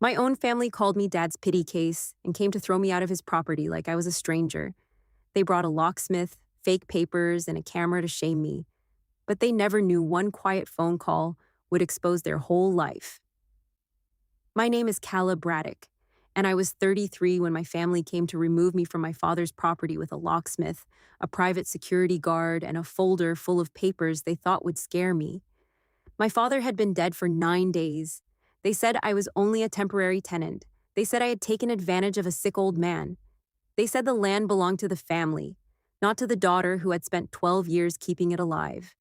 My own family called me Dad's pity case and came to throw me out of his property like I was a stranger. They brought a locksmith, fake papers, and a camera to shame me. But they never knew one quiet phone call would expose their whole life. My name is Calla Braddock, and I was 33 when my family came to remove me from my father's property with a locksmith, a private security guard, and a folder full of papers they thought would scare me. My father had been dead for 9 days. They said I was only a temporary tenant. They said I had taken advantage of a sick old man. They said the land belonged to the family, not to the daughter who had spent 12 years keeping it alive.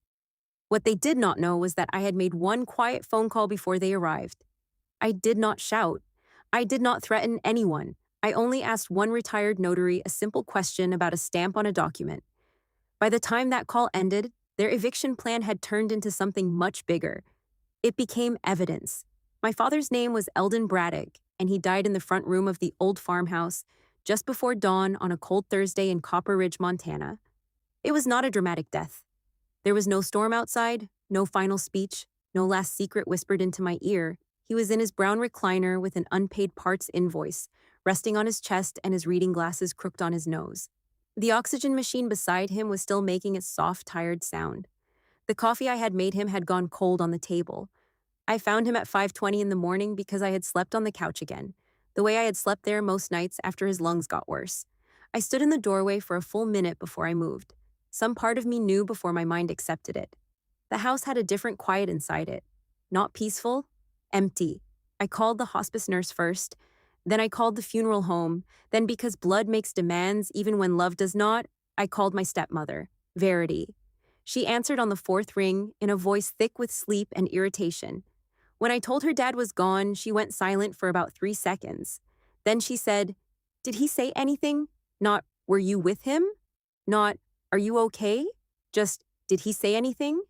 What they did not know was that I had made one quiet phone call before they arrived. I did not shout. I did not threaten anyone. I only asked one retired notary a simple question about a stamp on a document. By the time that call ended, their eviction plan had turned into something much bigger. It became evidence. My father's name was Eldon Braddock, and he died in the front room of the old farmhouse just before dawn on a cold Thursday in Copper Ridge, Montana. It was not a dramatic death. There was no storm outside, no final speech, no last secret whispered into my ear. He was in his brown recliner with an unpaid parts invoice, resting on his chest and his reading glasses crooked on his nose. The oxygen machine beside him was still making its soft, tired sound. The coffee I had made him had gone cold on the table. I found him at 5:20 in the morning because I had slept on the couch again, the way I had slept there most nights after his lungs got worse. I stood in the doorway for a full minute before I moved. Some part of me knew before my mind accepted it. The house had a different quiet inside it. Not peaceful, empty. I called the hospice nurse first, then I called the funeral home, then because blood makes demands even when love does not, I called my stepmother, Verity. She answered on the fourth ring in a voice thick with sleep and irritation. When I told her Dad was gone, she went silent for about 3 seconds. Then she said, "Did he say anything? Not, were you with him? Not, are you okay? Just, did he say anything?"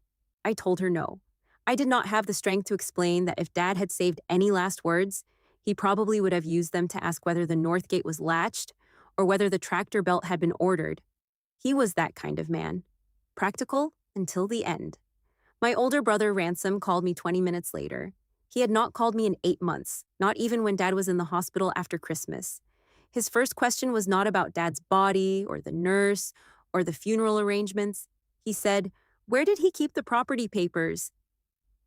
I told her no. I did not have the strength to explain that if Dad had saved any last words, he probably would have used them to ask whether the north gate was latched or whether the tractor belt had been ordered. He was that kind of man. Practical until the end. My older brother, Ransom, called me 20 minutes later. He had not called me in 8 months, not even when Dad was in the hospital after Christmas. His first question was not about Dad's body or the nurse or the funeral arrangements. He said, "Where did he keep the property papers?"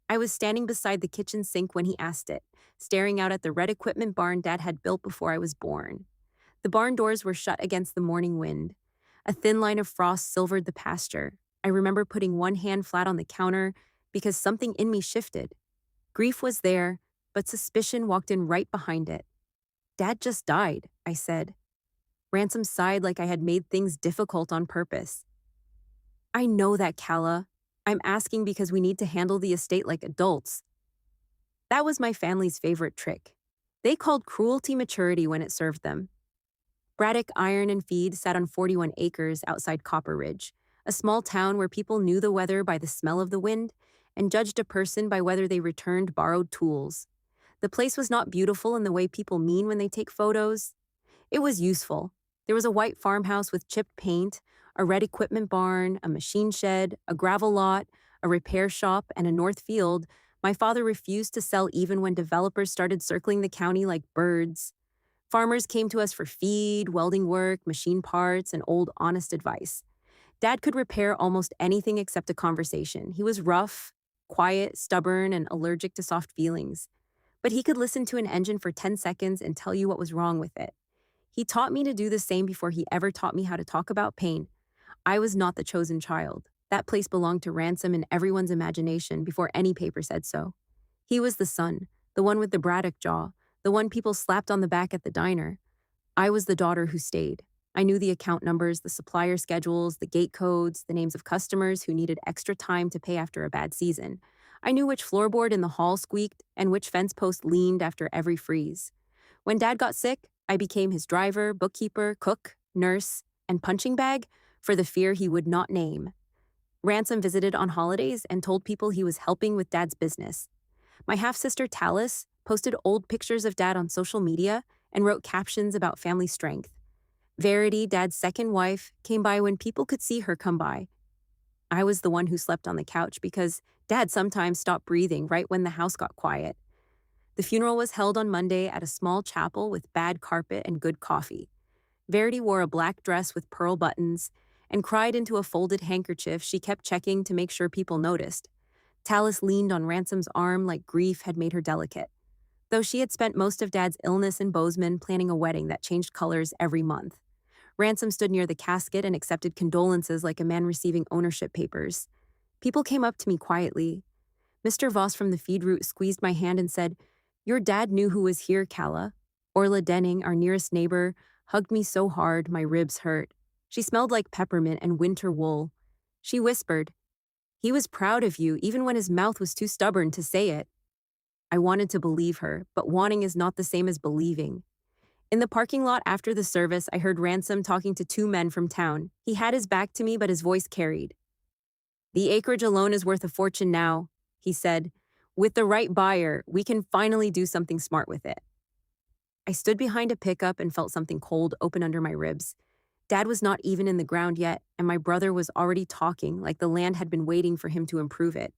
I was standing beside the kitchen sink when he asked it, staring out at the red equipment barn Dad had built before I was born. The barn doors were shut against the morning wind. A thin line of frost silvered the pasture. I remember putting one hand flat on the counter because something in me shifted. Grief was there, but suspicion walked in right behind it. "Dad just died," I said. Ransom sighed like I had made things difficult on purpose. "I know that, Calla. I'm asking because we need to handle the estate like adults." That was my family's favorite trick. They called cruelty maturity when it served them. Braddock Iron and Feed sat on 41 acres outside Copper Ridge, a small town where people knew the weather by the smell of the wind and judged a person by whether they returned borrowed tools. The place was not beautiful in the way people mean when they take photos. It was useful. There was a white farmhouse with chipped paint, a red equipment barn, a machine shed, a gravel lot, a repair shop, and a north field my father refused to sell even when developers started circling the county like birds. Farmers came to us for feed, welding work, machine parts, and old honest advice. Dad could repair almost anything except a conversation. He was rough, quiet, stubborn, and allergic to soft feelings. But he could listen to an engine for 10 seconds and tell you what was wrong with it. He taught me to do the same before he ever taught me how to talk about pain. I was not the chosen child. That place belonged to Ransom in everyone's imagination before any paper said so. He was the son, the one with the Braddock jaw, the one people slapped on the back at the diner. I was the daughter who stayed. I knew the account numbers, the supplier schedules, the gate codes, the names of customers who needed extra time to pay after a bad season. I knew which floorboard in the hall squeaked and which fence post leaned after every freeze. When Dad got sick, I became his driver, bookkeeper, cook, nurse, and punching bag for the fear he would not name. Ransom visited on holidays and told people he was helping with Dad's business. My half-sister Tallis posted old pictures of Dad on social media and wrote captions about family strength. Verity, Dad's second wife, came by when people could see her come by. I was the one who slept on the couch because Dad sometimes stopped breathing right when the house got quiet. The funeral was held on Monday at a small chapel with bad carpet and good coffee. Verity wore a black dress with pearl buttons and cried into a folded handkerchief she kept checking to make sure people noticed. Tallis leaned on Ransom's arm like grief had made her delicate, though she had spent most of Dad's illness in Bozeman planning a wedding that changed colors every month. Ransom stood near the casket and accepted condolences like a man receiving ownership papers. People came up to me quietly. Mr. Voss from the feed route squeezed my hand and said, "Your dad knew who was here, Calla." Orla Denning, our nearest neighbor, hugged me so hard my ribs hurt. She smelled like peppermint and winter wool. She whispered, "He was proud of you even when his mouth was too stubborn to say it." I wanted to believe her, but wanting is not the same as believing. In the parking lot after the service, I heard Ransom talking to two men from town. He had his back to me, but his voice carried. "The acreage alone is worth a fortune now," he said. "With the right buyer, we can finally do something smart with it." I stood behind a pickup and felt something cold open under my ribs. Dad was not even in the ground yet, and my brother was already talking like the land had been waiting for him to improve it.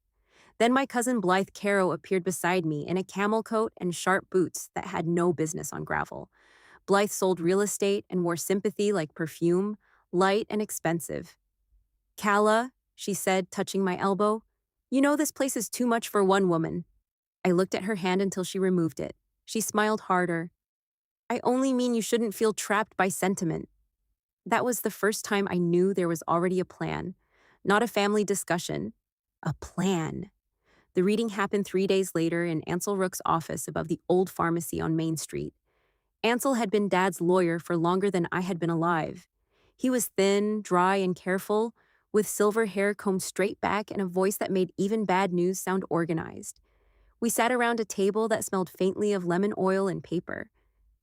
Then my cousin Blythe Caro appeared beside me in a camel coat and sharp boots that had no business on gravel. Blythe sold real estate and wore sympathy like perfume, light and expensive. "Calla," she said, touching my elbow, "you know this place is too much for one woman." I looked at her hand until she removed it. She smiled harder. "I only mean you shouldn't feel trapped by sentiment." That was the first time I knew there was already a plan, not a family discussion, a plan. The reading happened 3 days later in Ansel Rook's office above the old pharmacy on Main Street. Ansel had been Dad's lawyer for longer than I had been alive. He was thin, dry, and careful, with silver hair combed straight back and a voice that made even bad news sound organized. We sat around a table that smelled faintly of lemon oil and paper.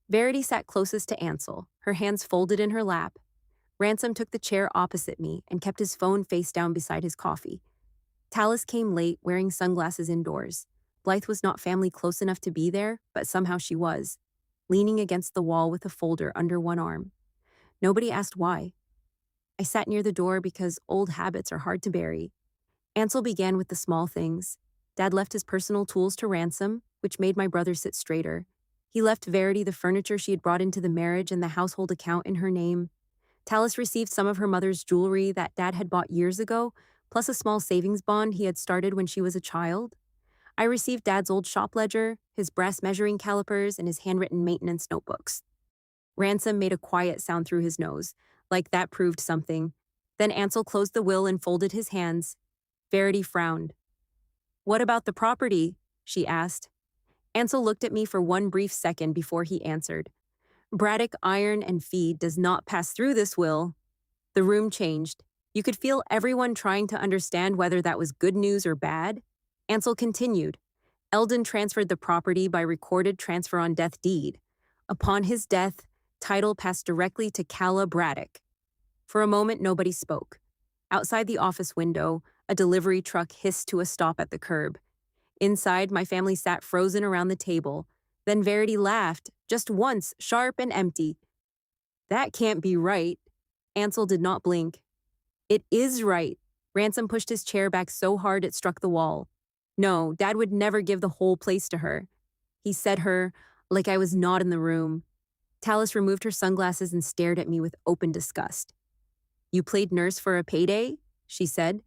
Verity sat closest to Ansel, her hands folded in her lap. Ransom took the chair opposite me and kept his phone face down beside his coffee. Tallis came late, wearing sunglasses indoors. Blythe was not family close enough to be there, but somehow she was, leaning against the wall with a folder under one arm. Nobody asked why. I sat near the door because old habits are hard to bury. Ansel began with the small things. Dad left his personal tools to Ransom, which made my brother sit straighter. He left Verity the furniture she had brought into the marriage and the household account in her name. Tallis received some of her mother's jewelry that Dad had bought years ago, plus a small savings bond he had started when she was a child. I received Dad's old shop ledger, his brass measuring calipers, and his handwritten maintenance notebooks. Ransom made a quiet sound through his nose, like that proved something. Then Ansel closed the will and folded his hands. Verity frowned. "What about the property?" she asked. Ansel looked at me for one brief second before he answered. "Braddock Iron and Feed does not pass through this will." The room changed. You could feel everyone trying to understand whether that was good news or bad. Ansel continued. "Eldon transferred the property by recorded transfer on death deed. Upon his death, title passed directly to Calla Braddock." For a moment, nobody spoke. Outside the office window, a delivery truck hissed to a stop at the curb. Inside, my family sat frozen around the table. Then Verity laughed, just once, sharp and empty. "That can't be right." Ansel did not blink. "It is right." Ransom pushed his chair back so hard it struck the wall. "No, Dad would never give the whole place to her." He said her, like I was not in the room. Tallis removed her sunglasses and stared at me with open disgust. "You played nurse for a payday?" she said.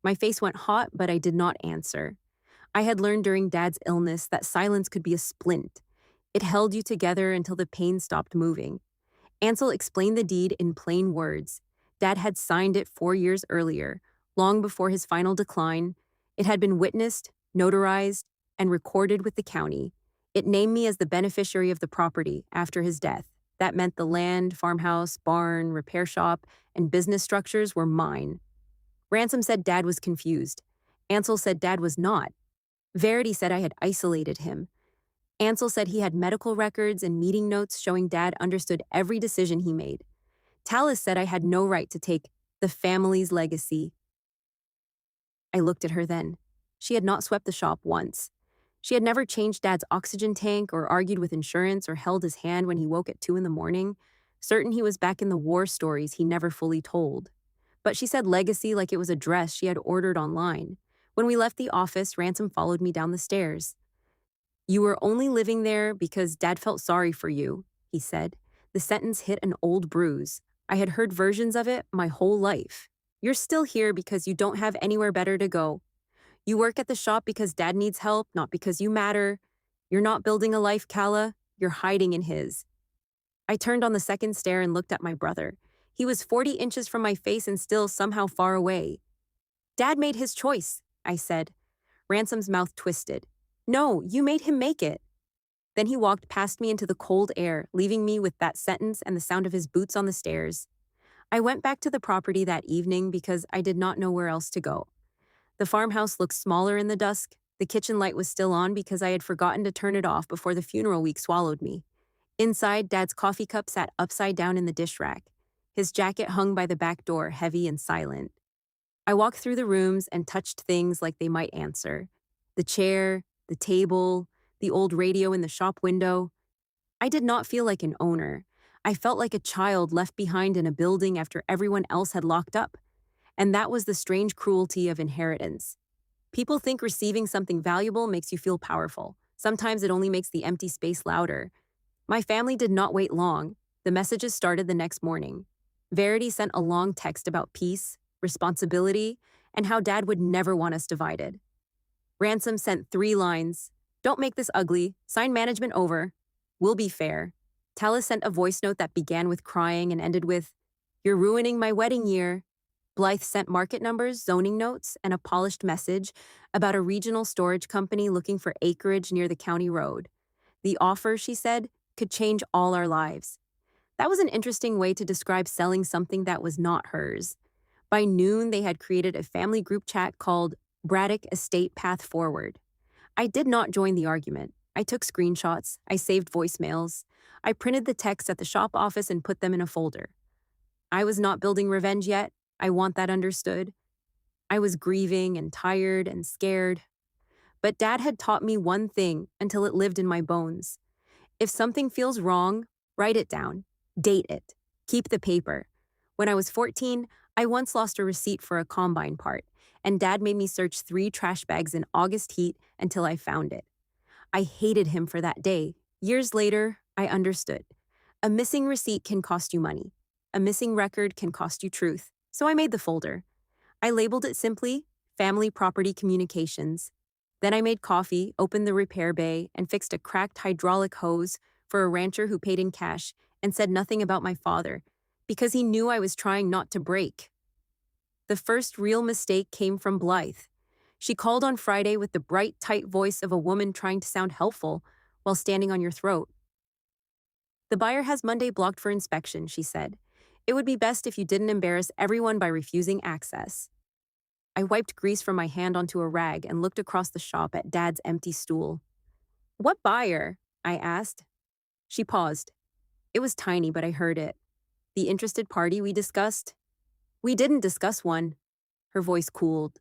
My face went hot, but I did not answer. I had learned during Dad's illness that silence could be a splint. It held you together until the pain stopped moving. Ansel explained the deed in plain words. Dad had signed it 4 years earlier, long before his final decline. It had been witnessed, notarized, and recorded with the county. It named me as the beneficiary of the property after his death. That meant the land, farmhouse, barn, repair shop, and business structures were mine. Ransom said Dad was confused. Ansel said Dad was not. Verity said I had isolated him. Ansel said he had medical records and meeting notes showing Dad understood every decision he made. Tallis said I had no right to take the family's legacy. I looked at her then. She had not swept the shop once. She had never changed Dad's oxygen tank or argued with insurance or held his hand when he woke at 2 a.m, certain he was back in the war stories he never fully told. But she said legacy like it was a dress she had ordered online. When we left the office, Ransom followed me down the stairs. You were only living there because Dad felt sorry for you, he said. The sentence hit an old bruise. I had heard versions of it my whole life. You're still here because you don't have anywhere better to go. You work at the shop because Dad needs help, not because you matter. You're not building a life, Calla. You're hiding in his. I turned on the second stair and looked at my brother. He was 40 inches from my face and still somehow far away. Dad made his choice, I said. Ransom's mouth twisted. No, you made him make it. Then he walked past me into the cold air, leaving me with that sentence and the sound of his boots on the stairs. I went back to the property that evening because I did not know where else to go. The farmhouse looked smaller in the dusk. The kitchen light was still on because I had forgotten to turn it off before the funeral week swallowed me. Inside, Dad's coffee cup sat upside down in the dish rack. His jacket hung by the back door, heavy and silent. I walked through the rooms and touched things like they might answer. The chair, the table, the old radio in the shop window. I did not feel like an owner. I felt like a child left behind in a building after everyone else had locked up. And that was the strange cruelty of inheritance. People think receiving something valuable makes you feel powerful. Sometimes it only makes the empty space louder. My family did not wait long. The messages started the next morning. Verity sent a long text about peace, responsibility, and how Dad would never want us divided. Ransom sent 3 lines. Don't make this ugly. Sign management over. We'll be fair. Tallis sent a voice note that began with crying and ended with, You're ruining my wedding year. Blythe sent market numbers, zoning notes, and a polished message about a regional storage company looking for acreage near the county road. The offer, she said, could change all our lives. That was an interesting way to describe selling something that was not hers. By noon, they had created a family group chat called Braddock Estate Path Forward. I did not join the argument. I took screenshots. I saved voicemails. I printed the texts at the shop office and put them in a folder. I was not building revenge yet. I want that understood. I was grieving and tired and scared. But Dad had taught me one thing until it lived in my bones. If something feels wrong, write it down. Date it. Keep the paper. When I was 14, I once lost a receipt for a combine part, and Dad made me search 3 trash bags in August heat until I found it. I hated him for that day. Years later, I understood. A missing receipt can cost you money. A missing record can cost you truth. So I made the folder. I labeled it simply Family Property Communications. Then I made coffee, opened the repair bay, and fixed a cracked hydraulic hose for a rancher who paid in cash and said nothing about my father, because he knew I was trying not to break. The first real mistake came from Blythe. She called on Friday with the bright, tight voice of a woman trying to sound helpful while standing on your throat. The buyer has Monday blocked for inspection, she said. It would be best if you didn't embarrass everyone by refusing access. I wiped grease from my hand onto a rag and looked across the shop at Dad's empty stool. What buyer? I asked. She paused. It was tiny, but I heard it. The interested party we discussed? We didn't discuss one. Her voice cooled.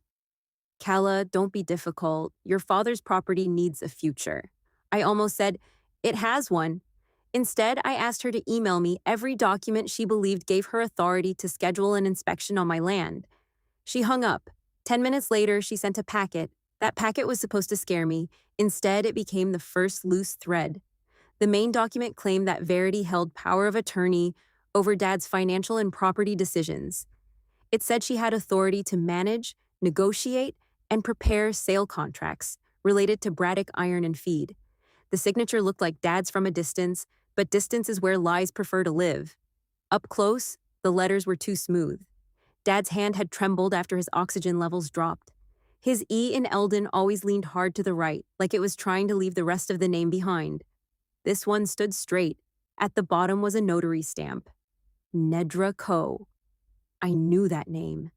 Calla, don't be difficult. Your father's property needs a future. I almost said, it has one. Instead, I asked her to email me every document she believed gave her authority to schedule an inspection on my land. She hung up. 10 minutes later, she sent a packet. That packet was supposed to scare me. Instead, it became the first loose thread. The main document claimed that Verity held power of attorney over Dad's financial and property decisions. It said she had authority to manage, negotiate, and prepare sale contracts related to Braddock Iron and Feed. The signature looked like Dad's from a distance, but distance is where lies prefer to live. Up close, the letters were too smooth. Dad's hand had trembled after his oxygen levels dropped. His E in Eldon always leaned hard to the right, like it was trying to leave the rest of the name behind. This one stood straight. At the bottom was a notary stamp. Nedra Co. I knew that name.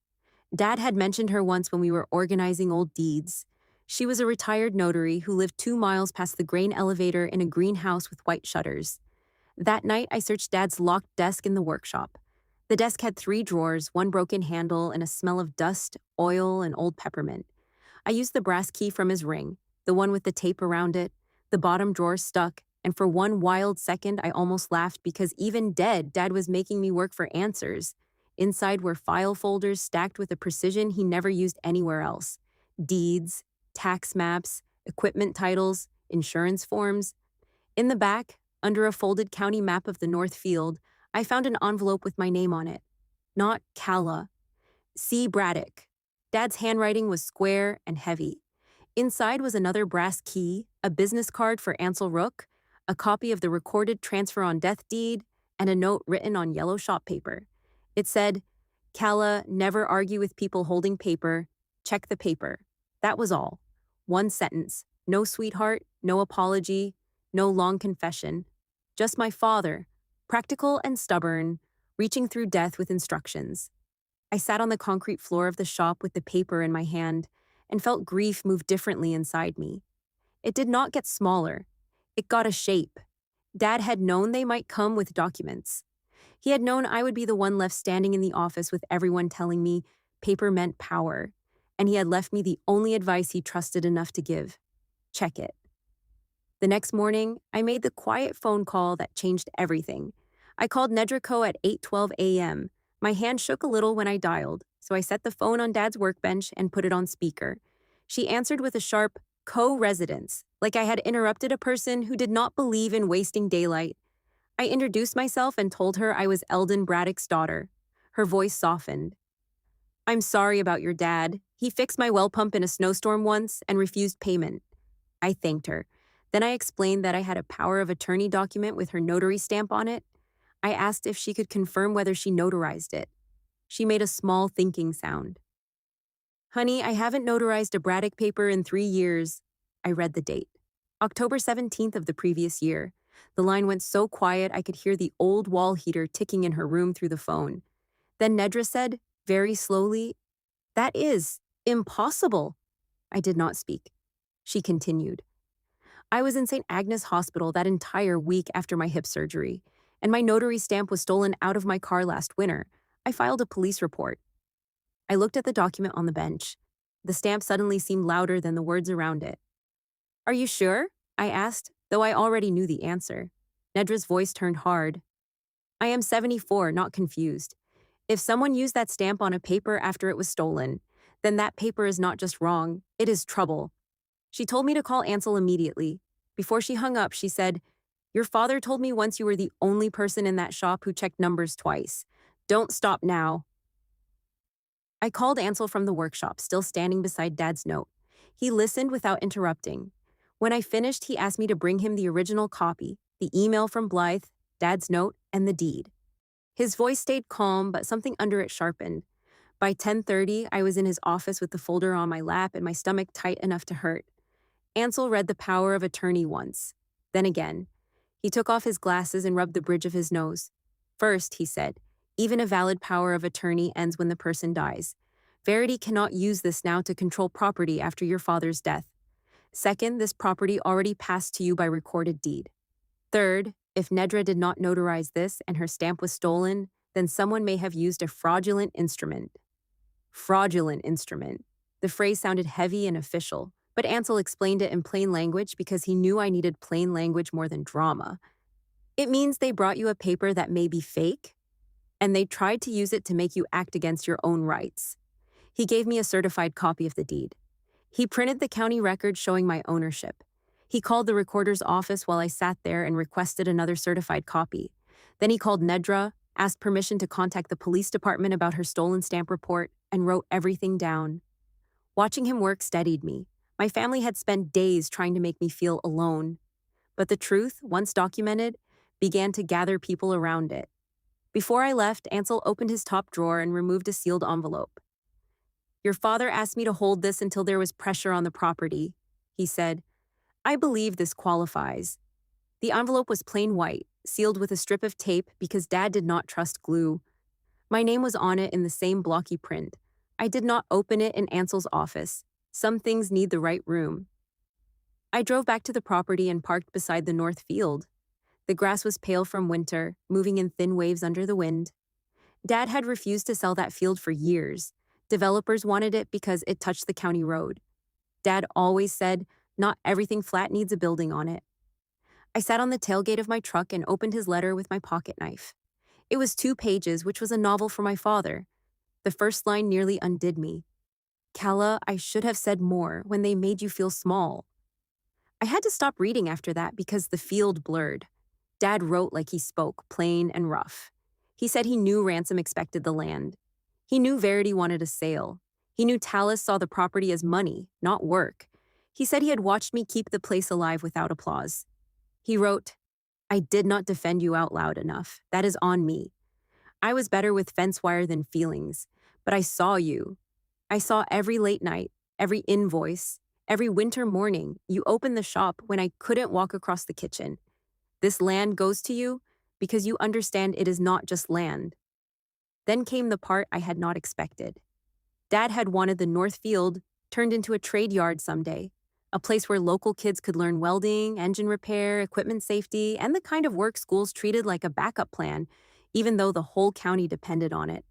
Dad had mentioned her once when we were organizing old deeds. She was a retired notary who lived 2 miles past the grain elevator in a greenhouse with white shutters. That night, I searched Dad's locked desk in the workshop. The desk had 3 drawers, 1 broken handle, and a smell of dust, oil, and old peppermint. I used the brass key from his ring, the one with the tape around it. The bottom drawer stuck, and for one wild second, I almost laughed because even dead, Dad was making me work for answers. Inside were file folders stacked with a precision he never used anywhere else. Deeds, tax maps, equipment titles, insurance forms. In the back, under a folded county map of the North Field, I found an envelope with my name on it. Not Calla, C. Braddock. Dad's handwriting was square and heavy. Inside was another brass key, a business card for Ansel Rook, a copy of the recorded transfer on death deed, and a note written on yellow shop paper. It said, Calla, never argue with people holding paper. Check the paper. That was all. One sentence. No sweetheart, no apology, no long confession. Just my father, practical and stubborn, reaching through death with instructions. I sat on the concrete floor of the shop with the paper in my hand and felt grief move differently inside me. It did not get smaller. It got a shape. Dad had known they might come with documents. He had known I would be the one left standing in the office with everyone telling me paper meant power, and he had left me the only advice he trusted enough to give. Check it. The next morning, I made the quiet phone call that changed everything. I called Nedrico at 8:12 a.m. My hand shook a little when I dialed, so I set the phone on Dad's workbench and put it on speaker. She answered with a sharp co-residence, like I had interrupted a person who did not believe in wasting daylight. I introduced myself and told her I was Eldon Braddock's daughter. Her voice softened. I'm sorry about your dad. He fixed my well pump in a snowstorm once and refused payment. I thanked her. Then I explained that I had a power of attorney document with her notary stamp on it. I asked if she could confirm whether she notarized it. She made a small thinking sound. Honey, I haven't notarized a Braddock paper in 3 years. I read the date. October 17th of the previous year. The line went so quiet I could hear the old wall heater ticking in her room through the phone. Then Nedra said, very slowly, that is impossible. I did not speak. She continued. I was in St. Agnes Hospital that entire week after my hip surgery, and my notary stamp was stolen out of my car last winter. I filed a police report. I looked at the document on the bench. The stamp suddenly seemed louder than the words around it. Are you sure? I asked, though I already knew the answer. Nedra's voice turned hard. I am 74, not confused. If someone used that stamp on a paper after it was stolen, then that paper is not just wrong, it is trouble. She told me to call Ansel immediately. Before she hung up, she said, your father told me once you were the only person in that shop who checked numbers twice. Don't stop now. I called Ansel from the workshop, still standing beside Dad's note. He listened without interrupting. When I finished, he asked me to bring him the original copy, the email from Blythe, Dad's note, and the deed. His voice stayed calm, but something under it sharpened. By 10:30, I was in his office with the folder on my lap and my stomach tight enough to hurt. Ansel read the power of attorney once, then again. He took off his glasses and rubbed the bridge of his nose. First, he said, even a valid power of attorney ends when the person dies. Verity cannot use this now to control property after your father's death. Second, this property already passed to you by recorded deed. Third, if Nedra did not notarize this and her stamp was stolen, then someone may have used a fraudulent instrument. Fraudulent instrument. The phrase sounded heavy and official, but Ansel explained it in plain language because he knew I needed plain language more than drama. It means they brought you a paper that may be fake, and they tried to use it to make you act against your own rights. He gave me a certified copy of the deed. He printed the county record showing my ownership. He called the recorder's office while I sat there and requested another certified copy. Then he called Nedra, asked permission to contact the police department about her stolen stamp report, and wrote everything down. Watching him work steadied me. My family had spent days trying to make me feel alone. But the truth, once documented, began to gather people around it. Before I left, Ansel opened his top drawer and removed a sealed envelope. Your father asked me to hold this until there was pressure on the property, he said. I believe this qualifies. The envelope was plain white, sealed with a strip of tape because Dad did not trust glue. My name was on it in the same blocky print. I did not open it in Ansel's office. Some things need the right room. I drove back to the property and parked beside the north field. The grass was pale from winter, moving in thin waves under the wind. Dad had refused to sell that field for years. Developers wanted it because it touched the county road. Dad always said, not everything flat needs a building on it. I sat on the tailgate of my truck and opened his letter with my pocket knife. It was 2 pages, which was a novel for my father. The first line nearly undid me. Calla, I should have said more when they made you feel small. I had to stop reading after that because the field blurred. Dad wrote like he spoke, plain and rough. He said he knew Ransom expected the land. He knew Verity wanted a sale. He knew Tallis saw the property as money, not work. He said he had watched me keep the place alive without applause. He wrote, I did not defend you out loud enough. That is on me. I was better with fence wire than feelings, but I saw you. I saw every late night, every invoice, every winter morning you opened the shop when I couldn't walk across the kitchen. This land goes to you because you understand it is not just land. Then came the part I had not expected. Dad had wanted the North Field turned into a trade yard someday, a place where local kids could learn welding, engine repair, equipment safety, and the kind of work schools treated like a backup plan, even though the whole county depended on it.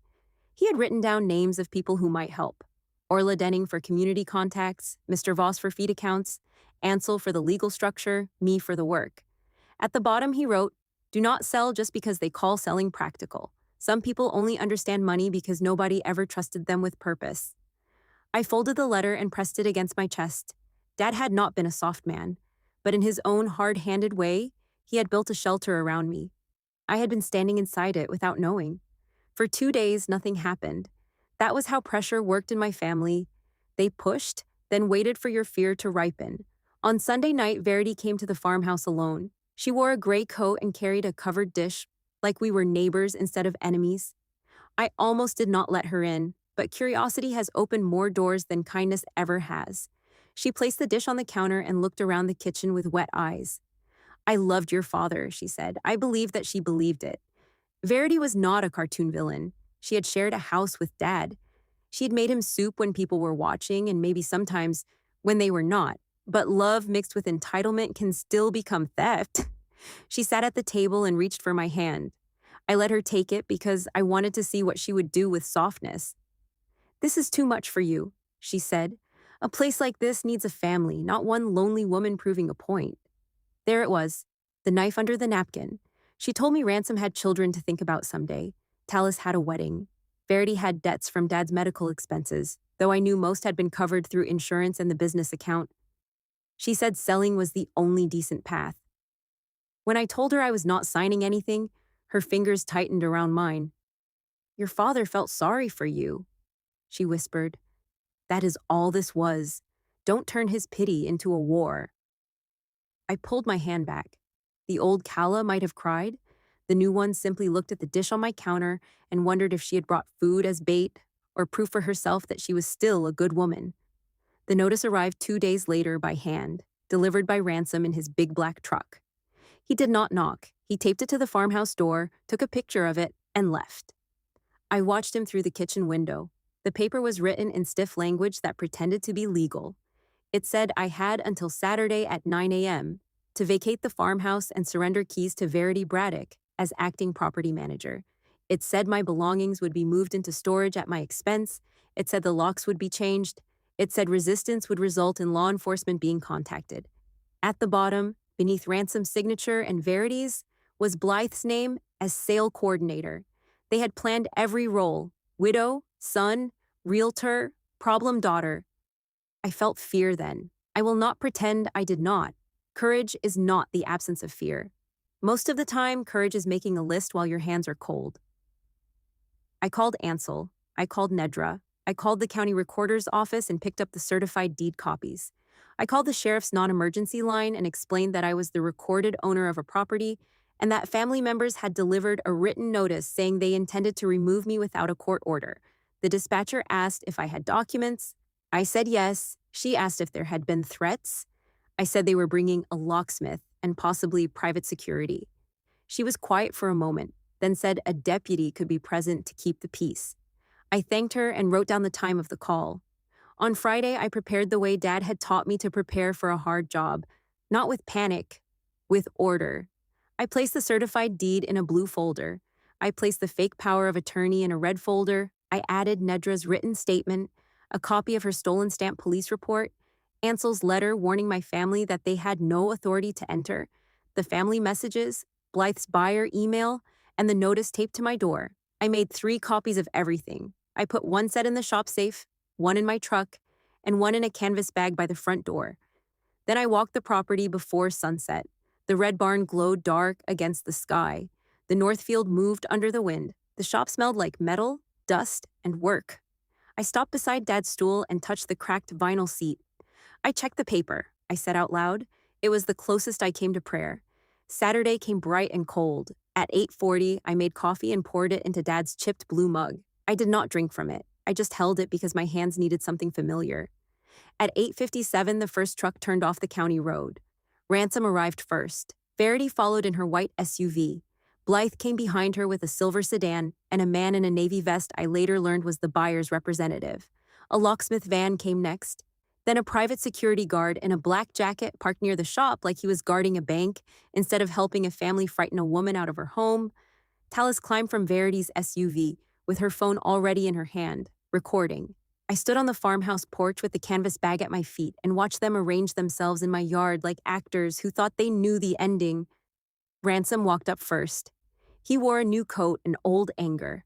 He had written down names of people who might help. Orla Denning for community contacts, Mr. Voss for feed accounts, Ansel for the legal structure, me for the work. At the bottom he wrote, do not sell just because they call selling practical. Some people only understand money because nobody ever trusted them with purpose. I folded the letter and pressed it against my chest. Dad had not been a soft man, but in his own hard-handed way, he had built a shelter around me. I had been standing inside it without knowing. For 2 days, nothing happened. That was how pressure worked in my family. They pushed, then waited for your fear to ripen. On Sunday night, Verity came to the farmhouse alone. She wore a gray coat and carried a covered dish, like we were neighbors instead of enemies. I almost did not let her in, but curiosity has opened more doors than kindness ever has. She placed the dish on the counter and looked around the kitchen with wet eyes. I loved your father, she said. I believed that she believed it. Verity was not a cartoon villain. She had shared a house with Dad. She had made him soup when people were watching and maybe sometimes when they were not. But love mixed with entitlement can still become theft. She sat at the table and reached for my hand. I let her take it because I wanted to see what she would do with softness. This is too much for you, she said. A place like this needs a family, not one lonely woman proving a point. There it was, the knife under the napkin. She told me Ransom had children to think about someday. Tallis had a wedding. Verity had debts from Dad's medical expenses, though I knew most had been covered through insurance and the business account. She said selling was the only decent path. When I told her I was not signing anything, her fingers tightened around mine. Your father felt sorry for you, she whispered. That is all this was. Don't turn his pity into a war. I pulled my hand back. The old Calla might have cried. The new one simply looked at the dish on my counter and wondered if she had brought food as bait or proof for herself that she was still a good woman. The notice arrived 2 days later by hand, delivered by Ransom in his big black truck. He did not knock. He taped it to the farmhouse door, took a picture of it, and left. I watched him through the kitchen window. The paper was written in stiff language that pretended to be legal. It said I had until Saturday at 9 a.m. to vacate the farmhouse and surrender keys to Calla Braddock as acting property manager. It said my belongings would be moved into storage at my expense. It said the locks would be changed. It said resistance would result in law enforcement being contacted. At the bottom, beneath Ransom's signature and Verity's, was Blythe's name as sale coordinator. They had planned every role: widow, son, realtor, problem daughter. I felt fear then. I will not pretend I did not. Courage is not the absence of fear. Most of the time, courage is making a list while your hands are cold. I called Ansel. I called Nedra. I called the county recorder's office and picked up the certified deed copies. I called the sheriff's non-emergency line and explained that I was the recorded owner of a property and that family members had delivered a written notice saying they intended to remove me without a court order. The dispatcher asked if I had documents. I said yes. She asked if there had been threats. I said they were bringing a locksmith and possibly private security. She was quiet for a moment, then said a deputy could be present to keep the peace. I thanked her and wrote down the time of the call. On Friday, I prepared the way Dad had taught me to prepare for a hard job, not with panic, with order. I placed the certified deed in a blue folder. I placed the fake power of attorney in a red folder. I added Nedra's written statement, a copy of her stolen stamp police report, Ansel's letter warning my family that they had no authority to enter, the family messages, Blythe's buyer email, and the notice taped to my door. I made 3 copies of everything. I put 1 set in the shop safe, 1 in my truck, and 1 in a canvas bag by the front door. Then I walked the property before sunset. The red barn glowed dark against the sky. The north field moved under the wind. The shop smelled like metal, dust, and work. I stopped beside Dad's stool and touched the cracked vinyl seat. I checked the paper, I said out loud. It was the closest I came to prayer. Saturday came bright and cold. At 8:40, I made coffee and poured it into Dad's chipped blue mug. I did not drink from it. I just held it because my hands needed something familiar. At 8:57, the first truck turned off the county road. Ransom arrived first. Verity followed in her white SUV. Blythe came behind her with a silver sedan, and a man in a navy vest I later learned was the buyer's representative. A locksmith van came next. Then a private security guard in a black jacket parked near the shop like he was guarding a bank instead of helping a family frighten a woman out of her home. Tallis climbed from Verity's SUV with her phone already in her hand, recording. I stood on the farmhouse porch with the canvas bag at my feet and watched them arrange themselves in my yard like actors who thought they knew the ending. Ransom walked up first. He wore a new coat and old anger.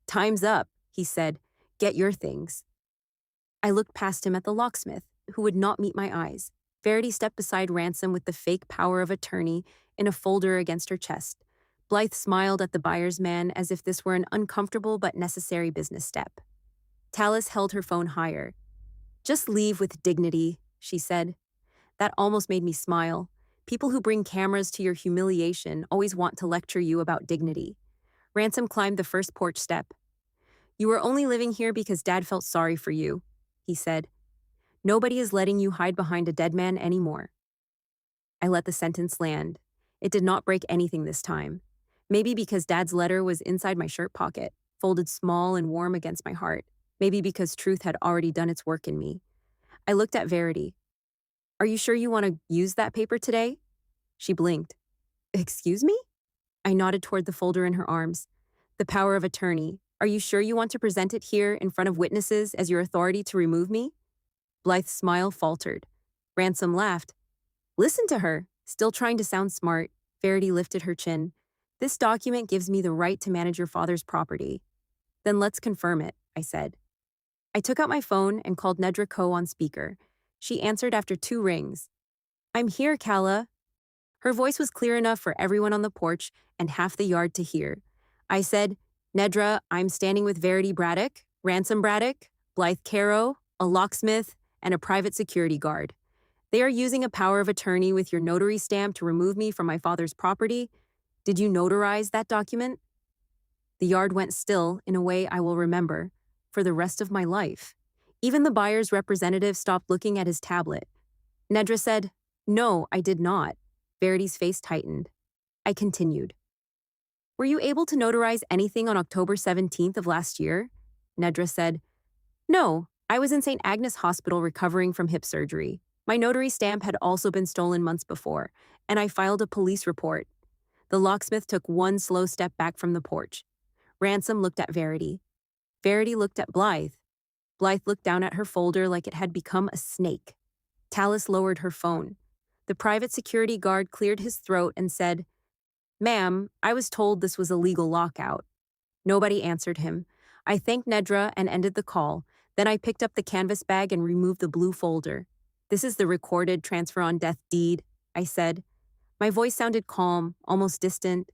"Time's up," he said. "Get your things." I looked past him at the locksmith, who would not meet my eyes. Verity stepped beside Ransom with the fake power of attorney in a folder against her chest. Blythe smiled at the buyer's man as if this were an uncomfortable but necessary business step. Tallis held her phone higher. "Just leave with dignity," she said. That almost made me smile. People who bring cameras to your humiliation always want to lecture you about dignity. Ransom climbed the first porch step. "You are only living here because Dad felt sorry for you," he said. "Nobody is letting you hide behind a dead man anymore." I let the sentence land. It did not break anything this time. Maybe because Dad's letter was inside my shirt pocket, folded small and warm against my heart. Maybe because truth had already done its work in me. I looked at Verity. "Are you sure you want to use that paper today?" She blinked. "Excuse me?" I nodded toward the folder in her arms. "The power of attorney. Are you sure you want to present it here in front of witnesses as your authority to remove me?" Blythe's smile faltered. Ransom laughed. "Listen to her." Still trying to sound smart, Verity lifted her chin. "This document gives me the right to manage your father's property." "Then let's confirm it," I said. I took out my phone and called Nedra Coe on speaker. She answered after 2 rings. "I'm here, Calla." Her voice was clear enough for everyone on the porch and half the yard to hear. I said, "Nedra, I'm standing with Verity Braddock, Ransom Braddock, Blythe Caro, a locksmith, and a private security guard. They are using a power of attorney with your notary stamp to remove me from my father's property. Did you notarize that document?" The yard went still in a way I will remember for the rest of my life. Even the buyer's representative stopped looking at his tablet. Nedra said, "No, I did not." Verity's face tightened. I continued. "Were you able to notarize anything on October 17th of last year?" Nedra said, "No, I was in St. Agnes Hospital recovering from hip surgery. My notary stamp had also been stolen months before, and I filed a police report." The locksmith took one slow step back from the porch. Ransom looked at Verity. Verity looked at Blythe. Blythe looked down at her folder like it had become a snake. Tallis lowered her phone. The private security guard cleared his throat and said, "Ma'am, I was told this was a legal lockout." Nobody answered him. I thanked Nedra and ended the call. Then I picked up the canvas bag and removed the blue folder. "This is the recorded transfer on death deed," I said. My voice sounded calm, almost distant.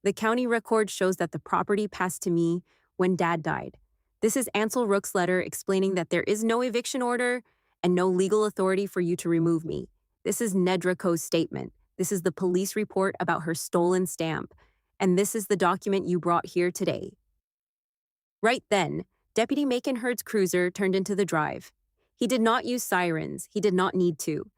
"The county record shows that the property passed to me when Dad died. This is Ansel Rook's letter explaining that there is no eviction order and no legal authority for you to remove me. This is Nedra Coe's statement. This is the police report about her stolen stamp. And this is the document you brought here today." Right then, Deputy Makenherd's cruiser turned into the drive. He did not use sirens. He did not need to.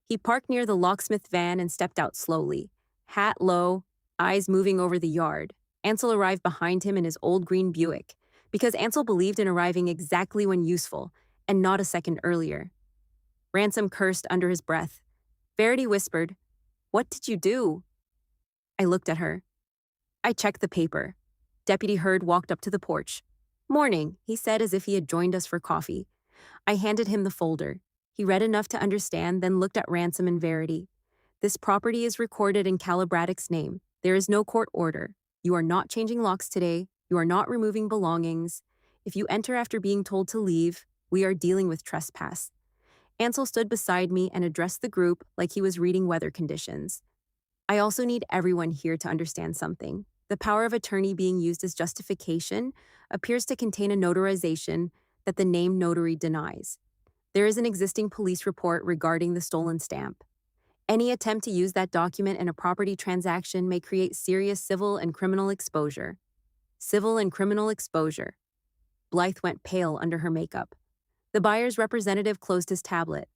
He parked near the locksmith van and stepped out slowly, hat low, eyes moving over the yard. Ansel arrived behind him in his old green Buick, because Ansel believed in arriving exactly when useful, and not a second earlier. Ransom cursed under his breath. Verity whispered, "What did you do?" I looked at her. "I checked the paper." Deputy Hurd walked up to the porch. "Morning," he said as if he had joined us for coffee. I handed him the folder. He read enough to understand, then looked at Ransom and Verity. "This property is recorded in Calla Braddock's name. There is no court order. You are not changing locks today. You are not removing belongings. If you enter after being told to leave, we are dealing with trespass. Ansel stood beside me and addressed the group like he was reading weather conditions. I also need everyone here to understand something. The power of attorney being used as justification appears to contain a notarization that the name notary denies. There is an existing police report regarding the stolen stamp. Any attempt to use that document in a property transaction may create serious civil and criminal exposure. Civil and criminal exposure. Blythe went pale under her makeup. The buyer's representative closed his tablet.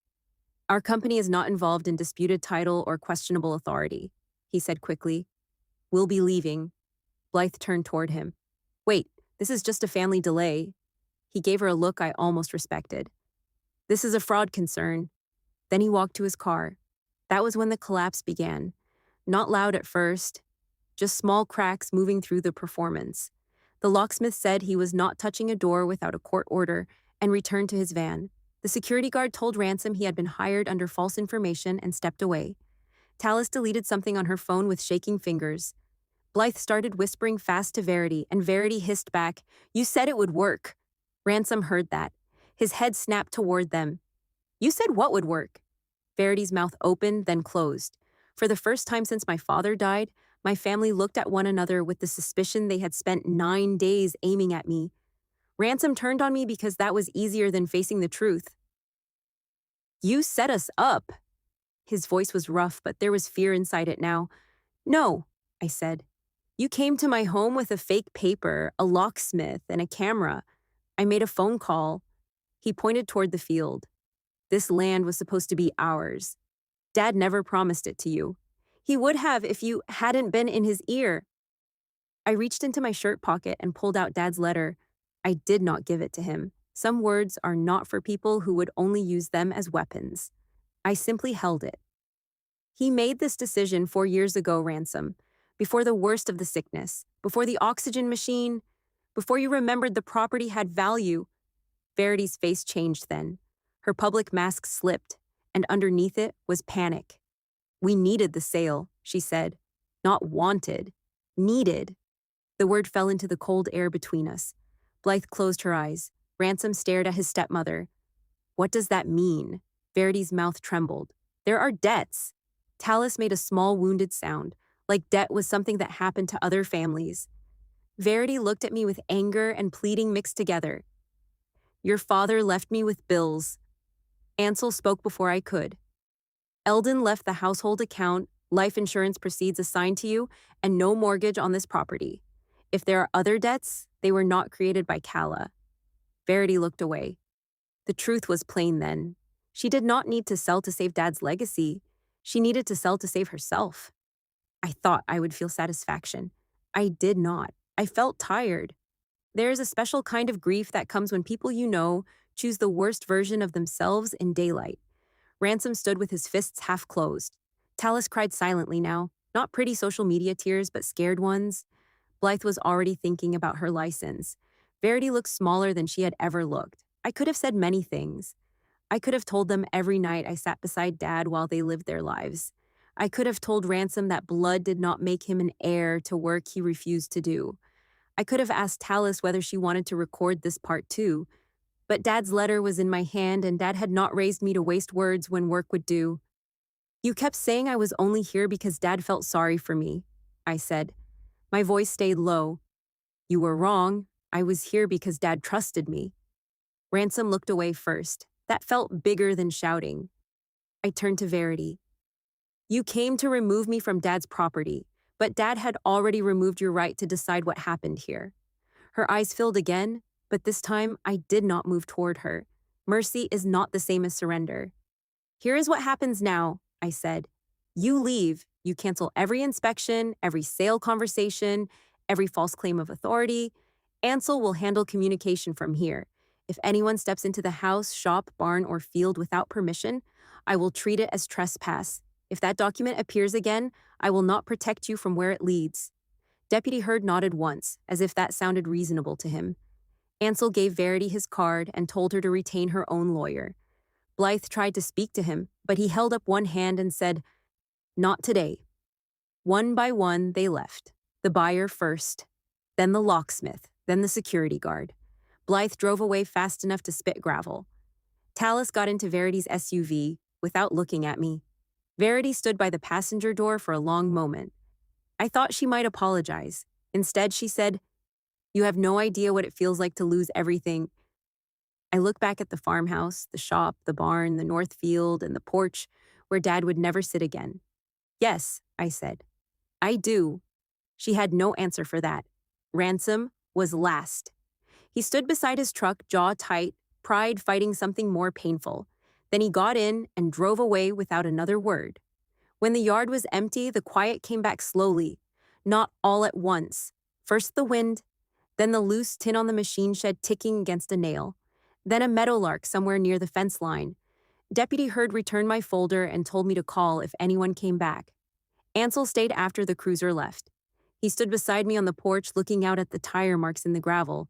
Our company is not involved in disputed title or questionable authority, he said quickly. We'll be leaving. Blythe turned toward him. Wait, this is just a family delay. He gave her a look I almost respected. This is a fraud concern. Then he walked to his car. That was when the collapse began. Not loud at first, just small cracks moving through the performance. The locksmith said he was not touching a door without a court order and returned to his van. The security guard told Ransom he had been hired under false information and stepped away. Tallis deleted something on her phone with shaking fingers. Blythe started whispering fast to Verity, and Verity hissed back, You said it would work. Ransom heard that. His head snapped toward them. You said what would work? Verity's mouth opened, then closed. For the first time since my father died, my family looked at one another with the suspicion they had spent 9 days aiming at me. Ransom turned on me because that was easier than facing the truth. You set us up. His voice was rough, but there was fear inside it now. No, I said. You came to my home with a fake paper, a locksmith, and a camera. I made a phone call. He pointed toward the field. This land was supposed to be ours. Dad never promised it to you. He would have if you hadn't been in his ear. I reached into my shirt pocket and pulled out Dad's letter. I did not give it to him. Some words are not for people who would only use them as weapons. I simply held it. He made this decision 4 years ago, Ransom, before the worst of the sickness, before the oxygen machine, before you remembered the property had value. Verity's face changed then. Her public mask slipped, and underneath it was panic. We needed the sale, she said. Not wanted. Needed. The word fell into the cold air between us. Blythe closed her eyes. Ransom stared at his stepmother. What does that mean? Verity's mouth trembled. There are debts. Tallis made a small wounded sound, like debt was something that happened to other families. Verity looked at me with anger and pleading mixed together. Your father left me with bills. Ansel spoke before I could. Eldon left the household account, life insurance proceeds assigned to you, and no mortgage on this property. If there are other debts, they were not created by Calla. Verity looked away. The truth was plain then. She did not need to sell to save Dad's legacy. She needed to sell to save herself. I thought I would feel satisfaction. I did not. I felt tired. There is a special kind of grief that comes when people you know choose the worst version of themselves in daylight. Ransom stood with his fists half closed. Tallis cried silently now, not pretty social media tears, but scared ones. Blythe was already thinking about her license. Verity looked smaller than she had ever looked. I could have said many things. I could have told them every night I sat beside Dad while they lived their lives. I could have told Ransom that blood did not make him an heir to work he refused to do. I could have asked Tallis whether she wanted to record this part too. But Dad's letter was in my hand, and Dad had not raised me to waste words when work would do. You kept saying I was only here because Dad felt sorry for me, I said. My voice stayed low. You were wrong. I was here because Dad trusted me. Ransom looked away first. That felt bigger than shouting. I turned to Verity. You came to remove me from Dad's property, but Dad had already removed your right to decide what happened here. Her eyes filled again, but this time I did not move toward her. Mercy is not the same as surrender. Here is what happens now, I said. You leave. You cancel every inspection, every sale conversation, every false claim of authority. Ansel will handle communication from here. If anyone steps into the house, shop, barn, or field without permission, I will treat it as trespass. If that document appears again, I will not protect you from where it leads. Deputy Hurd nodded once, as if that sounded reasonable to him. Ansel gave Verity his card and told her to retain her own lawyer. Blythe tried to speak to him, but he held up one hand and said, Not today. One by one, they left. The buyer first, then the locksmith, then the security guard. Blythe drove away fast enough to spit gravel. Tallis got into Verity's SUV without looking at me. Verity stood by the passenger door for a long moment. I thought she might apologize. Instead, she said, "You have no idea what it feels like to lose everything." I look back at the farmhouse, the shop, the barn, the north field, and the porch where Dad would never sit again. "Yes," I said. "I do." She had no answer for that. Ransom was last. He stood beside his truck, jaw tight, pride fighting something more painful. Then he got in and drove away without another word. When the yard was empty, the quiet came back slowly, not all at once. First the wind, then the loose tin on the machine shed ticking against a nail, then a meadowlark somewhere near the fence line. Deputy Hurd returned my folder and told me to call if anyone came back. Ansel stayed after the cruiser left. He stood beside me on the porch looking out at the tire marks in the gravel.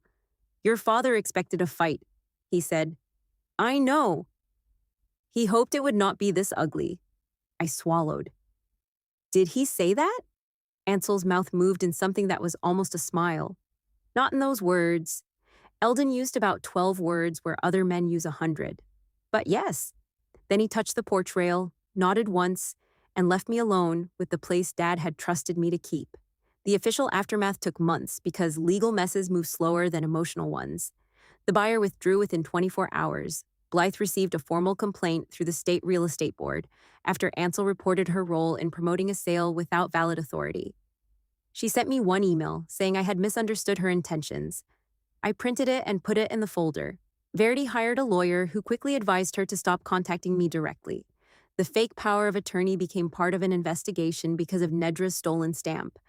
"Your father expected a fight," he said. "I know." "He hoped it would not be this ugly." I swallowed. "Did he say that?" Ansel's mouth moved in something that was almost a smile. "Not in those words. Eldon used about 12 words where other men use 100. But yes." Then he touched the porch rail, nodded once, and left me alone with the place Dad had trusted me to keep. The official aftermath took months because legal messes move slower than emotional ones. The buyer withdrew within 24 hours. Blythe received a formal complaint through the state real estate board after Ansel reported her role in promoting a sale without valid authority. She sent me one email saying I had misunderstood her intentions. I printed it and put it in the folder. Verity hired a lawyer who quickly advised her to stop contacting me directly. The fake power of attorney became part of an investigation because of Nedra's stolen stamp.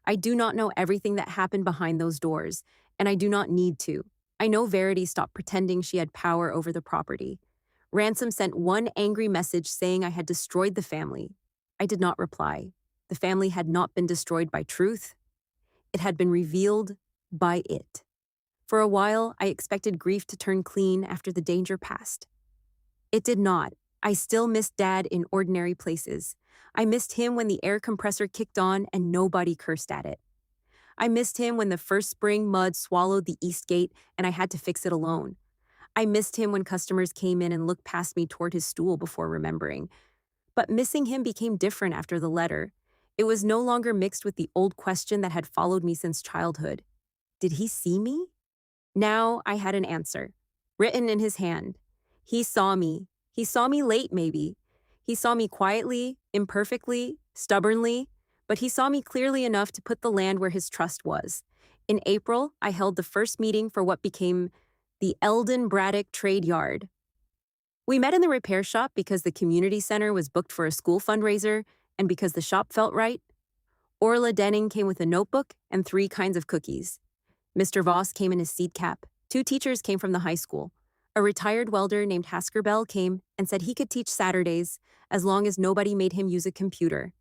I do not know everything that happened behind those doors, and I do not need to. I know Verity stopped pretending she had power over the property. Ransom sent one angry message saying I had destroyed the family. I did not reply. The family had not been destroyed by truth. It had been revealed by it. For a while, I expected grief to turn clean after the danger passed. It did not. I still missed Dad in ordinary places. I missed him when the air compressor kicked on and nobody cursed at it. I missed him when the first spring mud swallowed the east gate and I had to fix it alone. I missed him when customers came in and looked past me toward his stool before remembering. But missing him became different after the letter. It was no longer mixed with the old question that had followed me since childhood. Did he see me? Now I had an answer, written in his hand. He saw me. He saw me late, maybe. He saw me quietly, imperfectly, stubbornly, but he saw me clearly enough to put the land where his trust was. In April, I held the first meeting for what became the Calla Braddock Trade Yard. We met in the repair shop because the community center was booked for a school fundraiser and because the shop felt right. Orla Denning came with a notebook and 3 kinds of cookies. Mr. Voss came in his seed cap. 2 teachers came from the high school. A retired welder named Hasker Bell came and said he could teach Saturdays as long as nobody made him use a computer.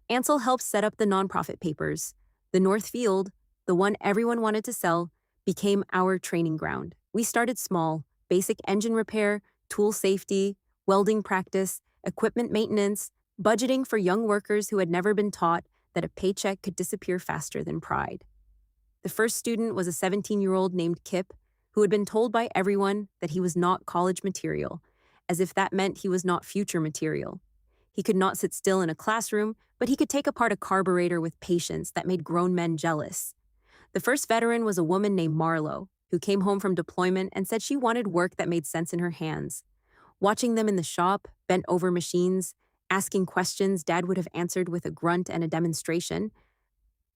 Ansel helped set up the nonprofit papers. The North Field, the one everyone wanted to sell, became our training ground. We started small: basic engine repair, tool safety, welding practice, equipment maintenance, budgeting for young workers who had never been taught that a paycheck could disappear faster than pride. The first student was a 17-year-old named Kip, who had been told by everyone that he was not college material, as if that meant he was not future material. He could not sit still in a classroom, but he could take apart a carburetor with patience that made grown men jealous. The first veteran was a woman named Marlowe, who came home from deployment and said she wanted work that made sense in her hands. Watching them in the shop, bent over machines, asking questions Dad would have answered with a grunt and a demonstration,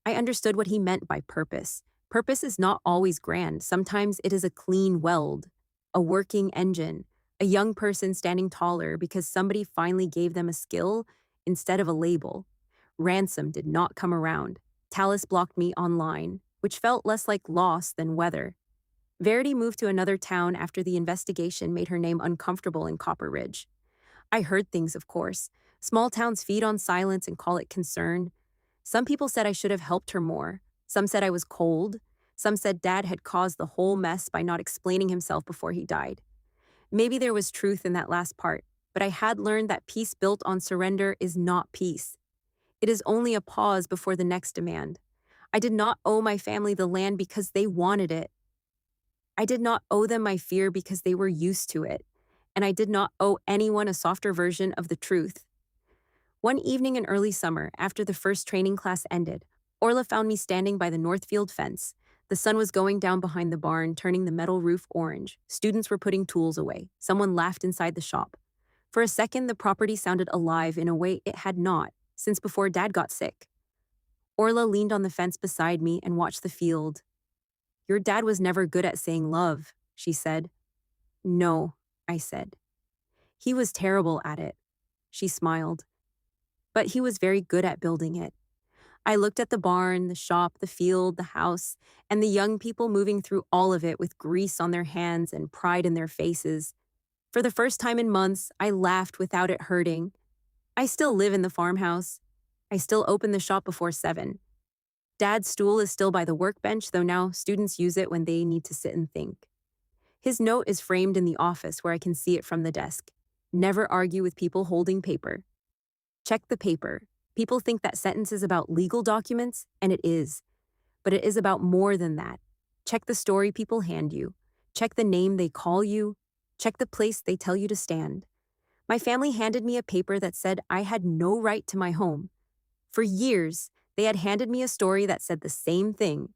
I understood what he meant by purpose. Purpose is not always grand. Sometimes it is a clean weld, a working engine, a young person standing taller because somebody finally gave them a skill instead of a label. Ransom did not come around. Tallis blocked me online, which felt less like loss than weather. Verity moved to another town after the investigation made her name uncomfortable in Copper Ridge. I heard things, of course. Small towns feed on silence and call it concern. Some people said I should have helped her more. Some said I was cold. Some said Dad had caused the whole mess by not explaining himself before he died. Maybe there was truth in that last part, but I had learned that peace built on surrender is not peace. It is only a pause before the next demand. I did not owe my family the land because they wanted it. I did not owe them my fear because they were used to it. and I did not owe anyone a softer version of the truth. One evening in early summer, after the first training class ended, Orla found me standing by the Northfield fence. The sun was going down behind the barn, turning the metal roof orange. Students were putting tools away. Someone laughed inside the shop. For a second, the property sounded alive in a way it had not, since before Dad got sick. Orla leaned on the fence beside me and watched the field. "Your dad was never good at saying love," she said. "No," I said. "He was terrible at it." She smiled. "But he was very good at building it." I looked at the barn, the shop, the field, the house, and the young people moving through all of it with grease on their hands and pride in their faces. For the first time in months, I laughed without it hurting. I still live in the farmhouse. I still open the shop before 7. Dad's stool is still by the workbench, though now students use it when they need to sit and think. His note is framed in the office where I can see it from the desk. "Never argue with people holding paper." Check the paper. People think that sentence is about legal documents, and it is. But it is about more than that. Check the story people hand you. Check the name they call you. Check the place they tell you to stand. My family handed me a paper that said I had no right to my home. For years, they had handed me a story that said the same thing.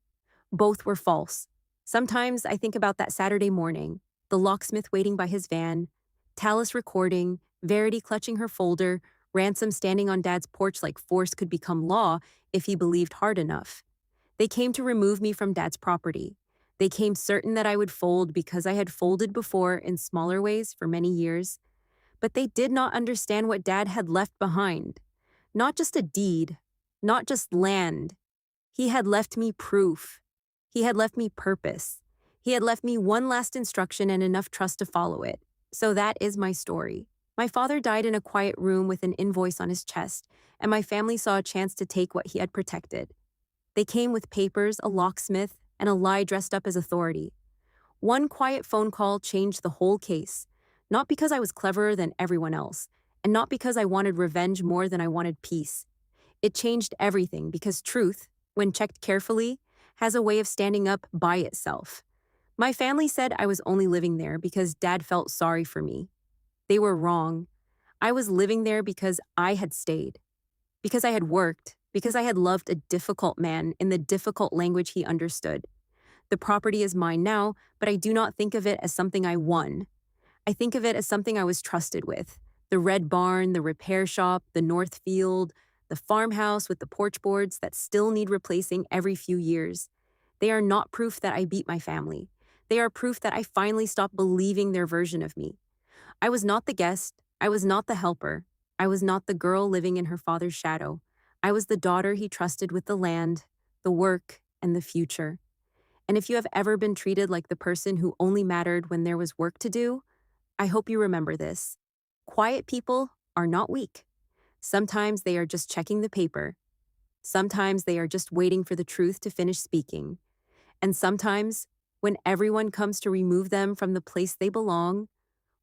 Both were false. Sometimes I think about that Saturday morning, the locksmith waiting by his van, Tallis recording, Verity clutching her folder, Ransom standing on Dad's porch like force could become law if he believed hard enough. They came to remove me from Dad's property. They came certain that I would fold because I had folded before in smaller ways for many years. But they did not understand what Dad had left behind. Not just a deed, not just land. He had left me proof. He had left me purpose. He had left me one last instruction and enough trust to follow it. So that is my story. My father died in a quiet room with an invoice on his chest, and my family saw a chance to take what he had protected. They came with papers, a locksmith, and a lie dressed up as authority. One quiet phone call changed the whole case, not because I was cleverer than everyone else, and not because I wanted revenge more than I wanted peace. It changed everything because truth, when checked carefully, has a way of standing up by itself. My family said I was only living there because Dad felt sorry for me. They were wrong. I was living there because I had stayed, because I had worked, because I had loved a difficult man in the difficult language he understood. The property is mine now, but I do not think of it as something I won. I think of it as something I was trusted with. The red barn, the repair shop, the north field, the farmhouse with the porch boards that still need replacing every few years. They are not proof that I beat my family. They are proof that I finally stopped believing their version of me. I was not the guest. I was not the helper. I was not the girl living in her father's shadow. I was the daughter he trusted with the land, the work, and the future. And if you have ever been treated like the person who only mattered when there was work to do, I hope you remember this. Quiet people are not weak. Sometimes they are just checking the paper. Sometimes they are just waiting for the truth to finish speaking. And sometimes, when everyone comes to remove them from the place they belong,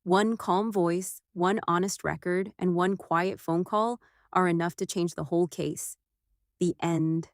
one calm voice, one honest record, and one quiet phone call are enough to change the whole case. The end.